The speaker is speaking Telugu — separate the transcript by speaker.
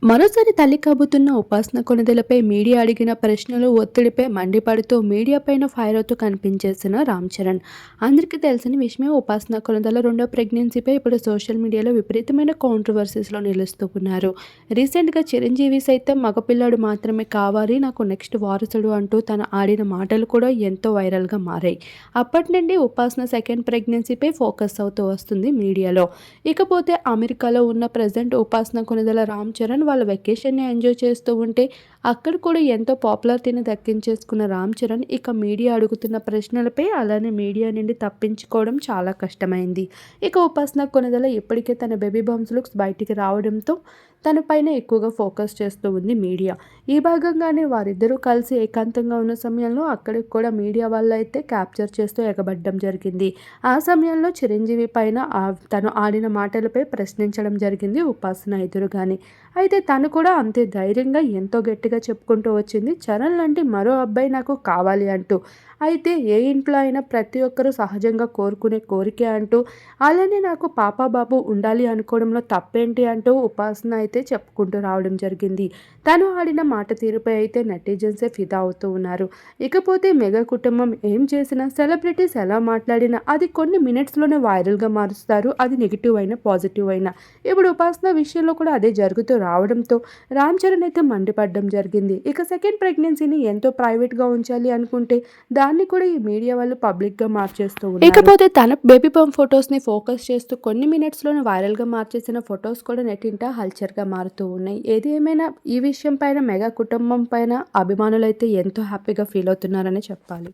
Speaker 1: మరోసారి తల్లి కాబోతున్న ఉపాసన కొణిదెలపై మీడియా అడిగిన ప్రశ్నలు, ఒత్తిడిపై మండిపడుతూ మీడియా పైన ఫైర్ అవుతూ కనిపించేసిన రామ్ చరణ్. అందరికీ తెలిసిన విషయమే ఉపాసన కొణిదెల రెండో ప్రెగ్నెన్సీపై ఇప్పుడు సోషల్ మీడియాలో విపరీతమైన కాంట్రవర్సీస్లో నిలుస్తూ ఉన్నారు. రీసెంట్గా చిరంజీవి సైతం మగపిల్లాడు మాత్రమే కావాలి, నాకు నెక్స్ట్ వారసుడు అంటూ తన ఆడిన మాటలు కూడా ఎంతో వైరల్గా మారాయి. అప్పటి నుండి ఉపాసన సెకండ్ ప్రెగ్నెన్సీపై ఫోకస్ అవుతూ వస్తుంది మీడియాలో. ఇకపోతే అమెరికాలో ఉన్న ప్రజెంట్ ఉపాసన కొణిదెల రామ్ చరణ్ వాళ్ళ వెకేషన్‌ని ఎంజాయ్ చేస్తూ ఉంటే, అక్కడ కూడా ఎంతో పాపులారిటీని దక్కించేసుకున్న రామ్ చరణ్ ఇక మీడియా అడుగుతున్న ప్రశ్నలపై అలానే మీడియా నుండి తప్పించుకోవడం చాలా కష్టమైంది. ఇక ఉపాసన కొణిదెల ఇప్పటికే తన బేబీ బంప్స్ లుక్స్ బయటికి రావడంతో తన పైన ఎక్కువగా ఫోకస్ చేస్తూ ఉంది మీడియా. ఈ భాగంగానే వారిద్దరూ కలిసి ఏకాంతంగా ఉన్న సమయంలో అక్కడికి కూడా మీడియా వాళ్ళైతే క్యాప్చర్ చేస్తూ ఎగబడడం జరిగింది. ఆ సమయంలో చిరంజీవి పైన తను ఆడిన మాటలపై ప్రశ్నించడం జరిగింది ఉపాసన ఎదురుగానే. అయితే తను కూడా అంతే ధైర్యంగా ఎంతో గట్టిగా చెప్పుకుంటూ వచ్చింది, చరణ్ లాంటి మరో అబ్బాయి నాకు కావాలి అంటూ. అయితే ఏ ఇంట్లో అయినా ప్రతి ఒక్కరూ సహజంగా కోరుకునే కోరికే అంటూ, అలానే నాకు పాప బాబు ఉండాలి అనుకోవడంలో తప్పేంటి అంటూ ఉపాసన అయితే చెప్పుకుంటూ రావడం జరిగింది. తను ఆడిన మాట తీరుపై అయితే నెటిజన్సే ఫిదా అవుతూ ఉన్నారు. ఇకపోతే మెగా కుటుంబం ఏం చేసినా, సెలబ్రిటీస్ ఎలా మాట్లాడినా అది కొన్ని మినిట్స్‌లోనే వైరల్‌గా మారుస్తారు. అది నెగిటివ్ అయినా, పాజిటివ్ అయినా. ఇప్పుడు ఉపాసన విషయంలో కూడా అదే జరుగుతూ రావడంతో రామ్ చరణ్ అయితే మండిపడడం జరిగింది. ఇక సెకండ్ ప్రెగ్నెన్సీని ఎంతో ప్రైవేట్‌గా ఉంచాలి అనుకుంటే దాన్ని కూడా ఈ మీడియా వాళ్ళు పబ్లిక్‌గా మార్చేస్తూ ఉన్నారు. ఇకపోతే తన బేబీ బంప్ ఫోటోస్‌ని ఫోకస్ చేస్తూ కొన్ని మినిట్స్‌లోనే వైరల్‌గా మార్చేసిన ఫోటోస్ కూడా నెట్టింట హల్చర్‌గా మారుతూ ఉన్నాయి. ఏది ఏమైనా ఈ విషయం పైన మెగా కుటుంబం పైన అభిమానులైతే ఎంతో హ్యాపీగా ఫీల్ అవుతున్నారనే చెప్పాలి.